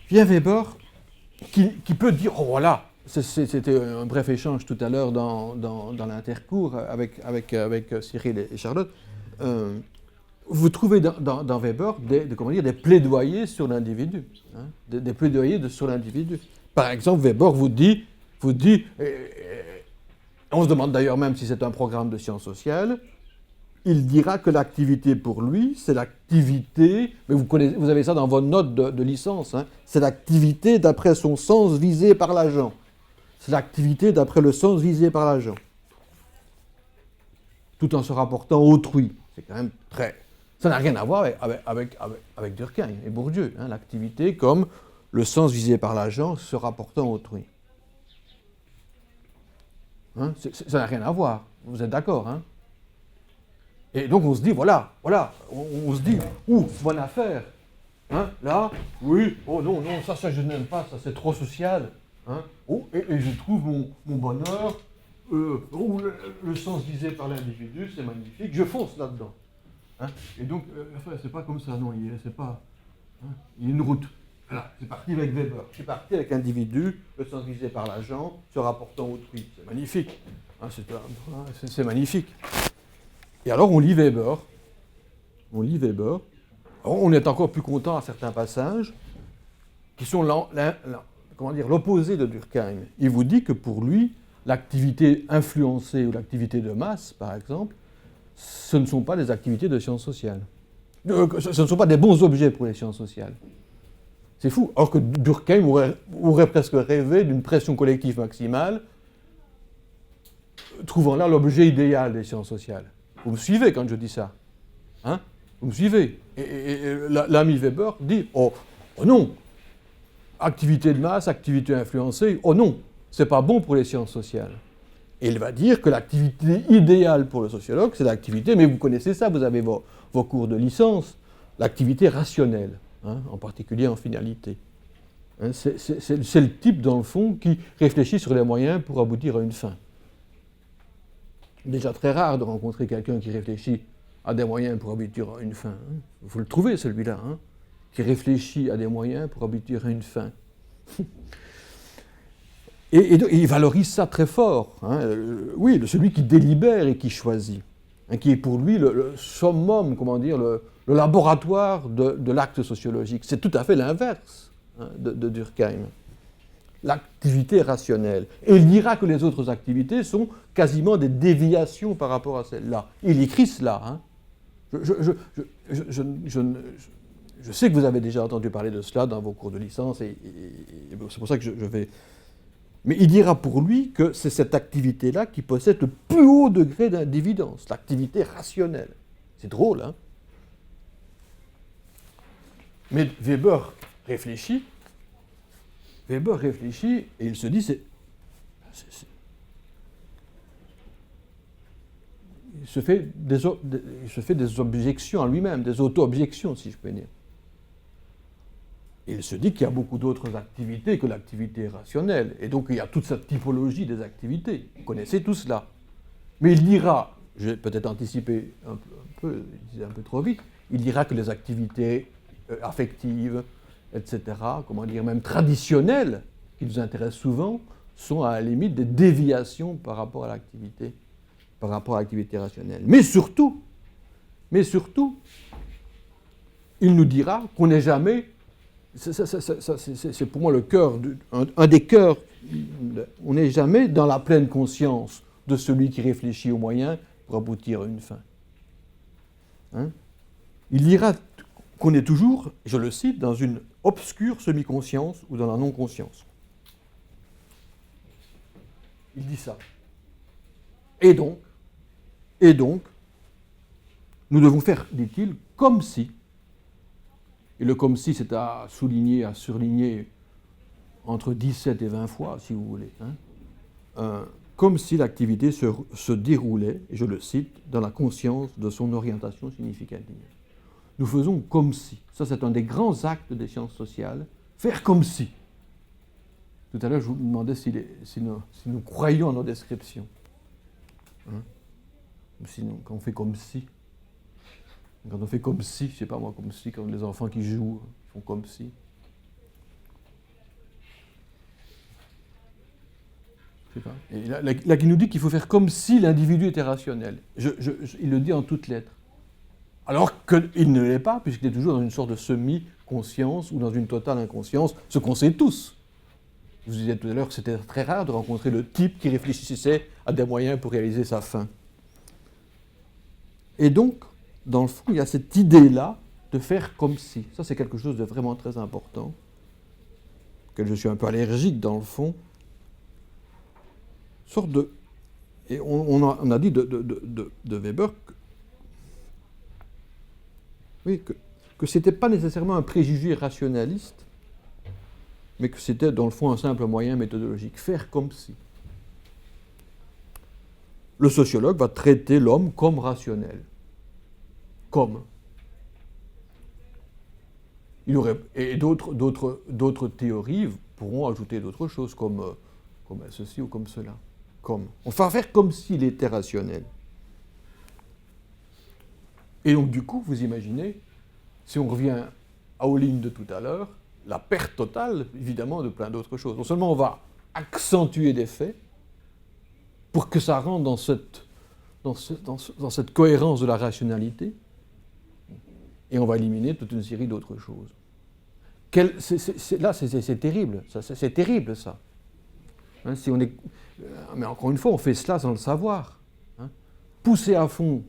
Vient Weber qui peut dire, oh voilà, c'était un bref échange tout à l'heure dans l'intercours avec Cyril et Charlotte. Vous trouvez dans Weber des plaidoyers sur l'individu, hein, des plaidoyers sur l'individu. Par exemple, Weber vous dit, on se demande d'ailleurs même si c'est un programme de sciences sociales, il dira que l'activité pour lui, c'est l'activité, mais vous avez ça dans vos notes de licence, hein, c'est l'activité d'après son sens visé par l'agent. C'est l'activité d'après le sens visé par l'agent. Tout en se rapportant à autrui. C'est quand même très... Ça n'a rien à voir avec Durkheim et Bourdieu. Hein, l'activité comme le sens visé par l'agent se rapportant à autrui. Hein, ça n'a rien à voir. Vous êtes d'accord, hein? Et donc on se dit, voilà, on se dit, bonne affaire. Hein, là, oui, oh non, ça je n'aime pas, ça c'est trop social. Hein, et je trouve mon bonheur, le sens visé par l'individu, c'est magnifique, je fonce là-dedans. Hein, et donc, enfin, c'est pas comme ça, non, c'est pas... Hein, il y a une route. Voilà, c'est parti avec Weber. C'est parti avec l'individu, le sens visé par l'agent, se rapportant autrui. C'est magnifique. Hein, c'est magnifique. Et alors, on lit Weber. Alors, on est encore plus content à certains passages qui sont l'opposé de Durkheim. Il vous dit que pour lui, l'activité influencée ou l'activité de masse, par exemple, ce ne sont pas des activités de sciences sociales. Ce ne sont pas des bons objets pour les sciences sociales. C'est fou. Or que Durkheim aurait presque rêvé d'une pression collective maximale, trouvant là l'objet idéal des sciences sociales. Vous me suivez quand je dis ça, hein? Vous me suivez? Et l'ami Weber dit, oh non, activité de masse, activité influencée, oh non, c'est pas bon pour les sciences sociales. Et il va dire que l'activité idéale pour le sociologue, c'est l'activité, mais vous connaissez ça, vous avez vos cours de licence, l'activité rationnelle, hein, en particulier en finalité. Hein, c'est le type, dans le fond, qui réfléchit sur les moyens pour aboutir à une fin. Déjà très rare de rencontrer quelqu'un qui réfléchit à des moyens pour aboutir à une fin. Hein. Vous le trouvez, celui-là, hein, qui réfléchit à des moyens pour aboutir à une fin. Et il valorise ça très fort. Hein. Oui, celui qui délibère et qui choisit, hein, qui est pour lui le summum, comment dire, le laboratoire de l'acte sociologique. C'est tout à fait l'inverse, hein, de Durkheim. L'activité rationnelle. Et il dira que les autres activités sont quasiment des déviations par rapport à celle-là. Il écrit cela. Hein. Je sais que vous avez déjà entendu parler de cela dans vos cours de licence, et c'est pour ça que je vais... Mais il dira pour lui que c'est cette activité-là qui possède le plus haut degré d'individence, l'activité rationnelle. C'est drôle, hein? Mais Weber réfléchit, et il se dit, il se fait des objections à lui-même, des auto-objections, si je peux dire. Et il se dit qu'il y a beaucoup d'autres activités que l'activité rationnelle. Et donc il y a toute cette typologie des activités. Vous connaissez tout cela. Mais il dira, je vais peut-être anticiper un peu trop vite, il dira que les activités affectives, etc., comment dire, même traditionnelles, qui nous intéressent souvent, sont à la limite des déviations par rapport à l'activité rationnelle. Mais surtout, il nous dira qu'on n'est jamais... C'est pour moi le cœur, un des cœurs. On n'est jamais dans la pleine conscience de celui qui réfléchit aux moyens pour aboutir à une fin. Hein? Il dira qu'on est toujours, je le cite, dans une obscure semi-conscience ou dans la non-conscience. Il dit ça. Et donc, nous devons faire, dit-il, comme si. Et le comme si, c'est à souligner, à surligner entre 17 et 20 fois, si vous voulez. Hein. Comme si l'activité se déroulait, et je le cite, dans la conscience de son orientation significative. Nous faisons comme si. Ça, c'est un des grands actes des sciences sociales. Faire comme si. Tout à l'heure, je vous demandais si nous croyons à nos descriptions. Hein? Quand on fait comme si. Quand on fait comme si, je sais pas moi, comme si, comme les enfants qui jouent, ils font comme si. Je sais pas. Et là, qui nous dit qu'il faut faire comme si l'individu était rationnel. Il le dit en toutes lettres. Alors qu'il ne l'est pas, puisqu'il est toujours dans une sorte de semi-conscience ou dans une totale inconscience, ce qu'on sait tous. Je vous disais tout à l'heure que c'était très rare de rencontrer le type qui réfléchissait à des moyens pour réaliser sa fin. Et donc, dans le fond, il y a cette idée-là de faire comme si. Ça, c'est quelque chose de vraiment très important, auquel je suis un peu allergique, dans le fond. Sorte de... Et on a dit de Weber que ce n'était pas nécessairement un préjugé rationaliste, mais que c'était, dans le fond, un simple moyen méthodologique. Faire comme si. Le sociologue va traiter l'homme comme rationnel. Comme. Et d'autres théories pourront ajouter d'autres choses, comme ceci ou comme cela. Comme. On va faire comme s'il était rationnel. Et donc, du coup, vous imaginez, si on revient aux lignes de tout à l'heure, la perte totale, évidemment, de plein d'autres choses. Non seulement on va accentuer des faits pour que ça rentre dans cette cohérence de la rationalité, et on va éliminer toute une série d'autres choses. Là, c'est terrible. C'est terrible, ça. Hein, mais encore une fois, on fait cela sans le savoir. Hein. Pousser à fond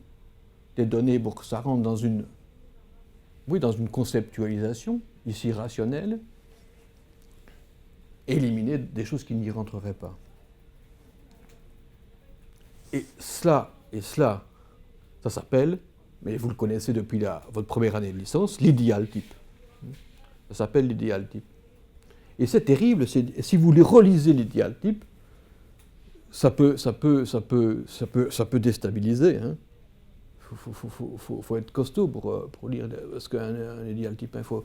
des données pour que ça rentre dans une conceptualisation, ici rationnelle, et éliminer des choses qui n'y rentreraient pas. Et cela, ça s'appelle, mais vous le connaissez depuis votre première année de licence, l'idéal type. Ça s'appelle l'idéal type. Et c'est terrible, si vous relisez l'idéal type, ça peut déstabiliser. Hein. Faut être costaud pour lire, parce qu'un idéal type, il faut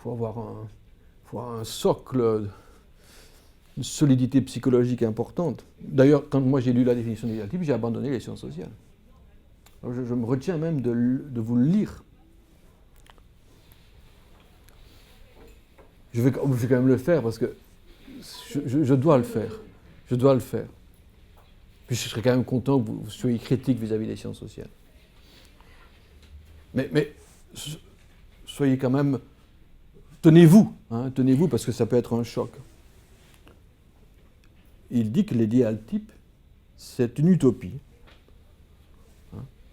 avoir un socle, une solidité psychologique importante. D'ailleurs, quand moi j'ai lu la définition d'idéal type, j'ai abandonné les sciences sociales. Alors je me retiens même de vous le lire. Je vais quand même le faire parce que je dois le faire. Je dois le faire. Puis je serais quand même content que vous soyez critique vis-à-vis des sciences sociales. Mais soyez quand même... Tenez-vous, tenez-vous, parce que ça peut être un choc. Il dit que l'idéal type, c'est une utopie.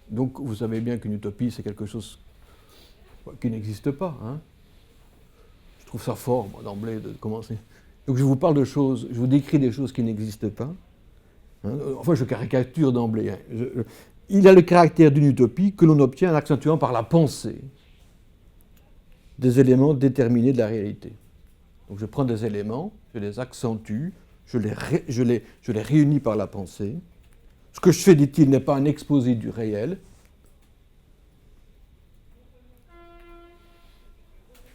Donc vous savez bien qu'une utopie, c'est quelque chose qui n'existe pas. Je trouve ça fort, moi, d'emblée, de commencer. Donc je vous parle de choses, je vous décris des choses qui n'existent pas. Enfin, je caricature d'emblée. Il a le caractère d'une utopie que l'on obtient en accentuant par la pensée des éléments déterminés de la réalité. Donc je prends des éléments, je les accentue, je les réunis par la pensée. Ce que je fais, dit-il, n'est pas un exposé du réel.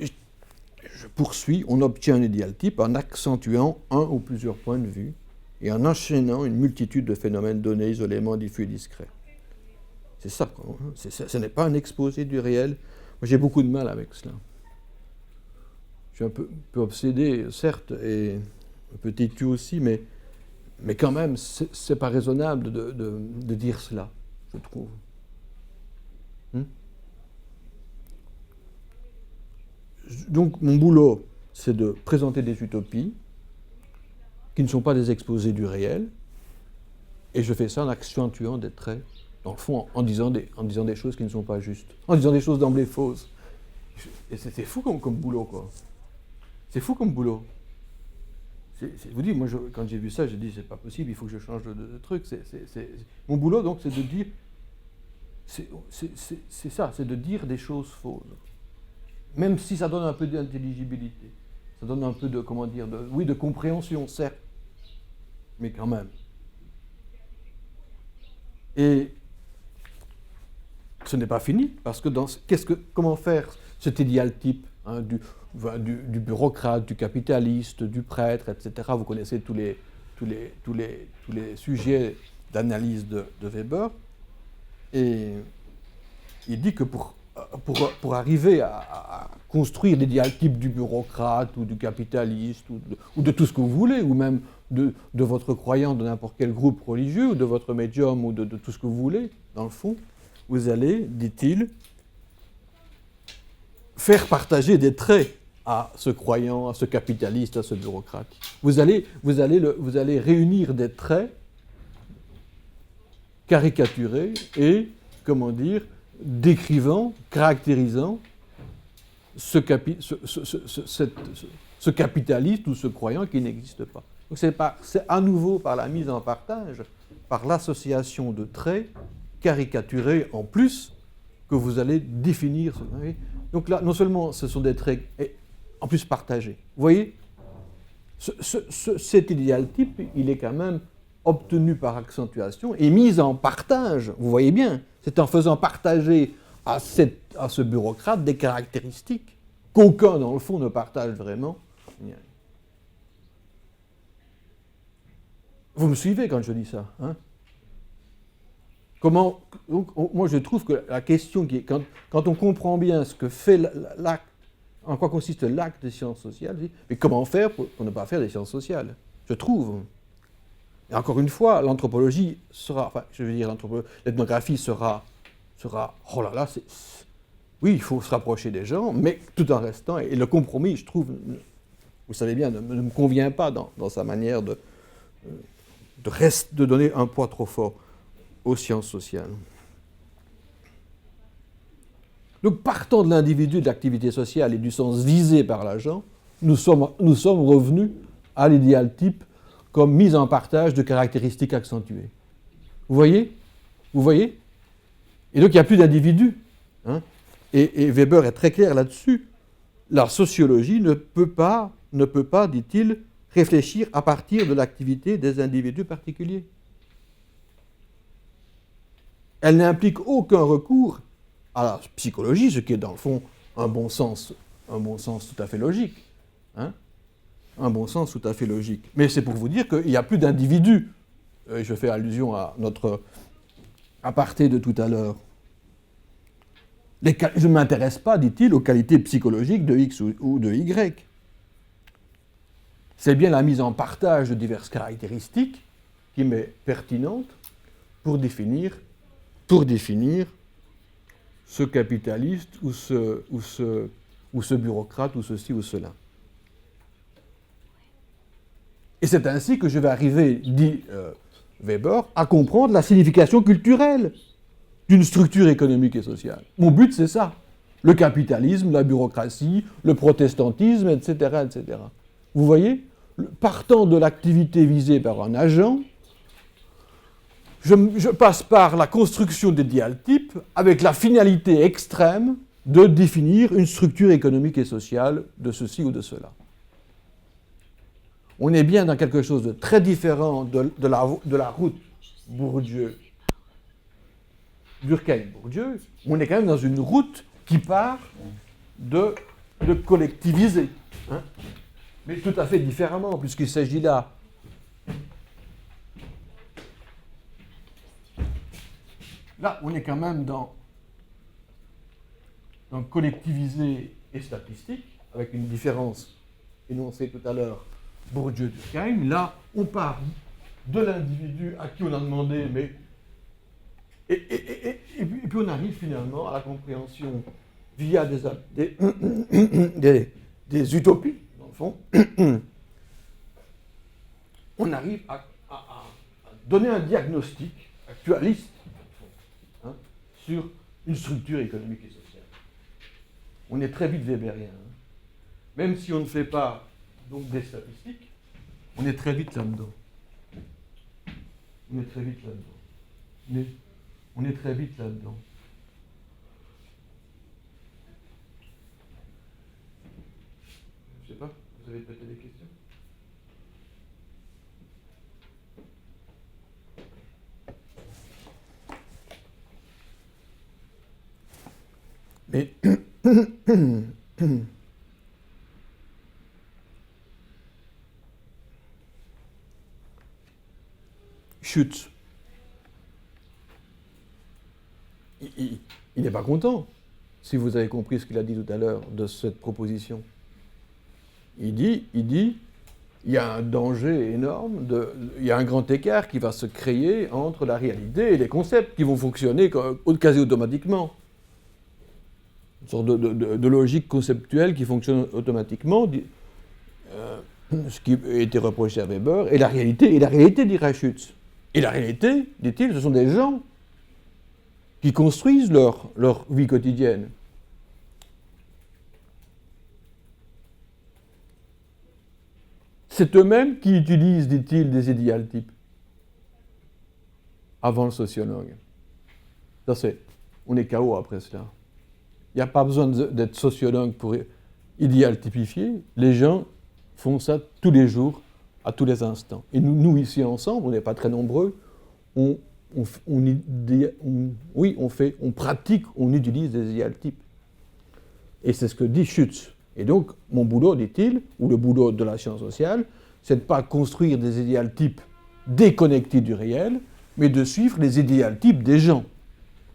Je poursuis, on obtient un idéal type en accentuant un ou plusieurs points de vue et en enchaînant une multitude de phénomènes donnés, isolément, diffus et discrets. C'est ça, quoi. Ce n'est pas un exposé du réel. Moi, j'ai beaucoup de mal avec cela. Je suis un peu obsédé, certes, et un peu têtu aussi, mais quand même, c'est pas raisonnable de dire cela, je trouve. Donc, mon boulot, c'est de présenter des utopies qui ne sont pas des exposés du réel, et je fais ça en accentuant des traits, dans le fond, en disant des choses qui ne sont pas justes, en disant des choses d'emblée fausses. Et c'est fou comme boulot, quoi. C'est fou comme boulot. Je vous dis, moi, quand j'ai vu ça, j'ai dit, c'est pas possible, il faut que je change de truc. Mon boulot, donc, c'est de dire... C'est ça, c'est de dire des choses fausses. Même si ça donne un peu d'intelligibilité. Ça donne un peu de, comment dire, de compréhension, certes. Mais quand même. Et ce n'est pas fini, parce que comment faire cet idéal type du bureaucrate, du capitaliste, du prêtre, etc. Vous connaissez tous les sujets d'analyse de Weber. Et il dit que pour arriver à construire l'idéal type du bureaucrate ou du capitaliste ou de tout ce que vous voulez, ou même de votre croyant de n'importe quel groupe religieux, ou de votre médium, ou de tout ce que vous voulez, dans le fond, vous allez, dit-il, faire partager des traits à ce croyant, à ce capitaliste, à ce bureaucrate. Vous allez réunir des traits caricaturés et, comment dire, décrivant, caractérisant ce capitaliste ou ce croyant qui n'existe pas. Donc c'est à nouveau par la mise en partage, par l'association de traits caricaturés en plus, que vous allez définir. Donc là, non seulement ce sont des traits en plus partagés. Vous voyez, cet idéal type, il est quand même obtenu par accentuation et mis en partage. Vous voyez bien, c'est en faisant partager à ce bureaucrate des caractéristiques qu'aucun, dans le fond, ne partage vraiment. Vous me suivez quand je dis ça, hein? Moi, je trouve que la question qui est, quand on comprend bien ce que fait l'acte, en quoi consiste l'acte des sciences sociales, mais comment faire pour ne pas faire des sciences sociales? Je trouve. Et encore une fois, l'anthropologie sera, l'ethnographie sera, oh là là, oui, il faut se rapprocher des gens, mais tout en restant, et le compromis, je trouve, vous savez bien, ne me convient pas dans sa manière de donner un poids trop fort aux sciences sociales. Donc, partant de l'individu, de l'activité sociale et du sens visé par l'agent, nous sommes revenus à l'idéal type comme mise en partage de caractéristiques accentuées. Vous voyez? Et donc, il n'y a plus d'individu. Hein? Et Weber est très clair là-dessus. La sociologie ne peut pas, dit-il, réfléchir à partir de l'activité des individus particuliers. Elle n'implique aucun recours à la psychologie, ce qui est dans le fond un bon sens tout à fait logique. Hein? Un bon sens tout à fait logique. Mais c'est pour vous dire qu'il n'y a plus d'individus. Je fais allusion à notre aparté de tout à l'heure. Je ne m'intéresse pas, dit-il, aux qualités psychologiques de X ou de Y. c'est bien la mise en partage de diverses caractéristiques qui m'est pertinente pour définir ce capitaliste ou ce bureaucrate ou ceci ou cela. Et c'est ainsi que je vais arriver, dit Weber, à comprendre la signification culturelle d'une structure économique et sociale. Mon but, c'est ça. Le capitalisme, la bureaucratie, le protestantisme, etc., etc. Vous voyez, partant de l'activité visée par un agent, je passe par la construction des diatypes avec la finalité extrême de définir une structure économique et sociale de ceci ou de cela. On est bien dans quelque chose de très différent de la route Durkheim-Bourdieu. On est quand même dans une route qui part de collectiviser. Hein, mais tout à fait différemment, puisqu'il s'agit là on est quand même dans collectiviser et statistique, avec une différence énoncée tout à l'heure, Bourdieu-Durkheim. Là, on part de l'individu à qui on a demandé, mais... Et puis on arrive finalement à la compréhension via des utopies, dans le fond. On arrive à donner un diagnostic actualiste, hein, sur une structure économique et sociale. On est très vite weberien. Hein. Même si on ne fait pas donc des statistiques, on est très vite là-dedans. On est très vite là-dedans. Je sais pas, vous avez peut-être des questions? Mais Schütz, il n'est pas content, si vous avez compris ce qu'il a dit tout à l'heure de cette proposition. Il dit, il y a un danger énorme, il y a un grand écart qui va se créer entre la réalité et les concepts qui vont fonctionner quasi automatiquement. Une sorte de logique conceptuelle qui fonctionne automatiquement, ce qui a été reproché à Weber, et la réalité, dira Schütz. Et la réalité, dit-il, ce sont des gens qui construisent leur vie quotidienne. C'est eux-mêmes qui utilisent, dit-il, des idéaltypes avant le sociologue. On est KO après cela. Il n'y a pas besoin d'être sociologue pour idéaltypifier. Les gens font ça tous les jours, à tous les instants. Et nous ici ensemble, on n'est pas très nombreux, on pratique, on utilise des idéaltypes. Et c'est ce que dit Schütz. Et donc, mon boulot, dit-il, ou le boulot de la science sociale, c'est de ne pas construire des idéaltypes déconnectés du réel, mais de suivre les idéaltypes des gens.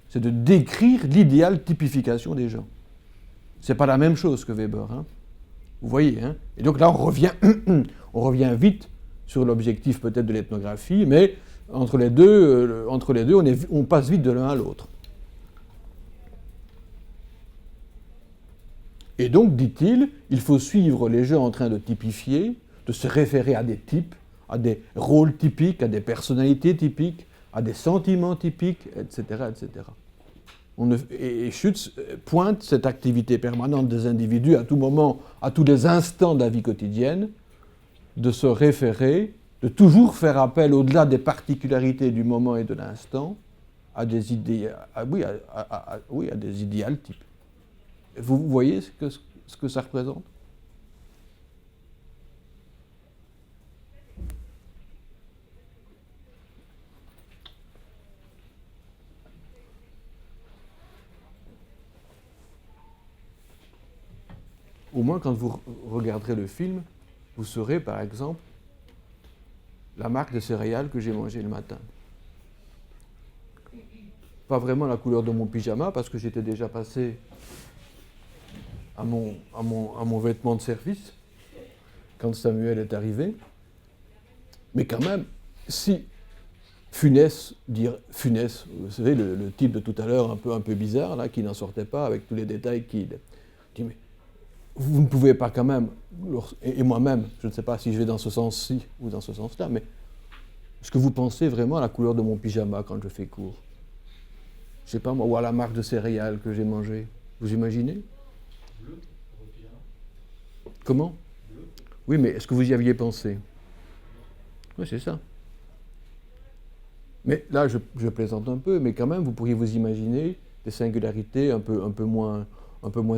C'est de décrire l'idéal typification des gens. C'est pas la même chose que Weber, hein. Vous voyez, hein. Et donc là, on revient vite sur l'objectif peut-être de l'ethnographie, mais entre les deux, on passe vite de l'un à l'autre. Et donc, dit-il, il faut suivre les gens en train de typifier, de se référer à des types, à des rôles typiques, à des personnalités typiques, à des sentiments typiques, etc., etc. Et Schütz pointe cette activité permanente des individus à tout moment, à tous les instants de la vie quotidienne, de se référer, de toujours faire appel au-delà des particularités du moment et de l'instant, à des idéaltypes. Vous voyez ce que ça représente ? Au moins, quand vous regarderez le film, vous saurez, par exemple, la marque de céréales que j'ai mangée le matin. Pas vraiment la couleur de mon pyjama, parce que j'étais déjà passé à mon vêtement de service. quand Samuel est arrivé. Mais quand même, si Funès, vous savez, le type de tout à l'heure un peu bizarre, là, qui n'en sortait pas avec tous les détails qu'il dit, mais vous ne pouvez pas quand même, et moi-même, je ne sais pas si je vais dans ce sens-ci ou dans ce sens-là, mais est-ce que vous pensez vraiment à la couleur de mon pyjama quand je fais cours? Je ne sais pas moi, ou à la marque de céréales que j'ai mangée. Vous imaginez? Bleu, au pyjama. Comment? Bleu. Oui, mais est-ce que vous y aviez pensé? Oui, c'est ça. Mais là, je plaisante un peu, mais quand même, vous pourriez vous imaginer des singularités un peu moins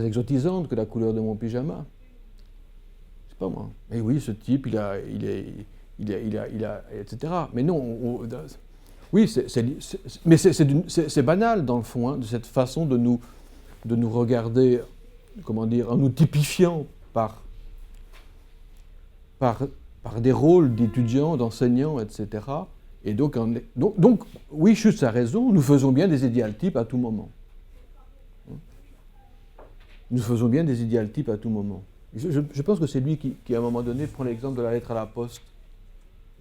exotisantes que la couleur de mon pyjama. Je sais pas moi. Mais oui, ce type, il a, etc. Mais non, oui, mais c'est banal dans le fond, hein, de cette façon de nous regarder, comment dire, en nous typifiant par des rôles d'étudiants, d'enseignants, etc. Et donc, oui, Schütz a raison, nous faisons bien des idéaltypes à tout moment. Nous faisons bien des idéaltypes à tout moment. Je pense que c'est lui qui, à un moment donné, prend l'exemple de la lettre à la poste.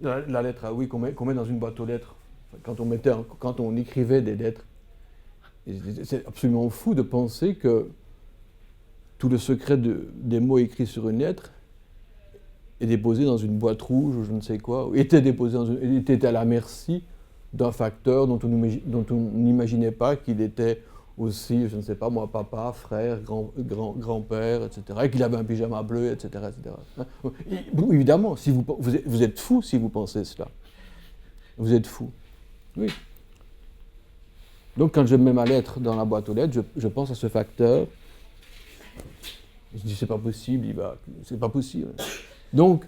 La lettre, oui, qu'on met dans une boîte aux lettres. Quand on écrivait des lettres. C'est absolument fou de penser que tout le secret des mots écrits sur une lettre est déposé dans une boîte rouge ou je ne sais quoi, était à la merci d'un facteur dont on n'imaginait pas qu'il était aussi, je ne sais pas moi, papa, frère, grand-père, etc., et qu'il avait un pyjama bleu, etc., etc. Évidemment, si vous êtes fou si vous pensez cela. Vous êtes fou. Oui. Donc quand je mets ma lettre dans la boîte aux lettres, je pense à ce facteur. Je dis c'est pas possible, c'est pas possible. Donc,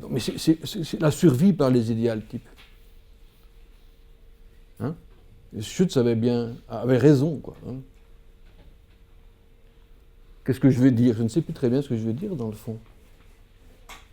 mais c'est la survie par les idéaltypes. Hein? Schütz avait raison, quoi. Hein? Qu'est-ce que je veux dire? Je ne sais plus très bien ce que je veux dire, dans le fond.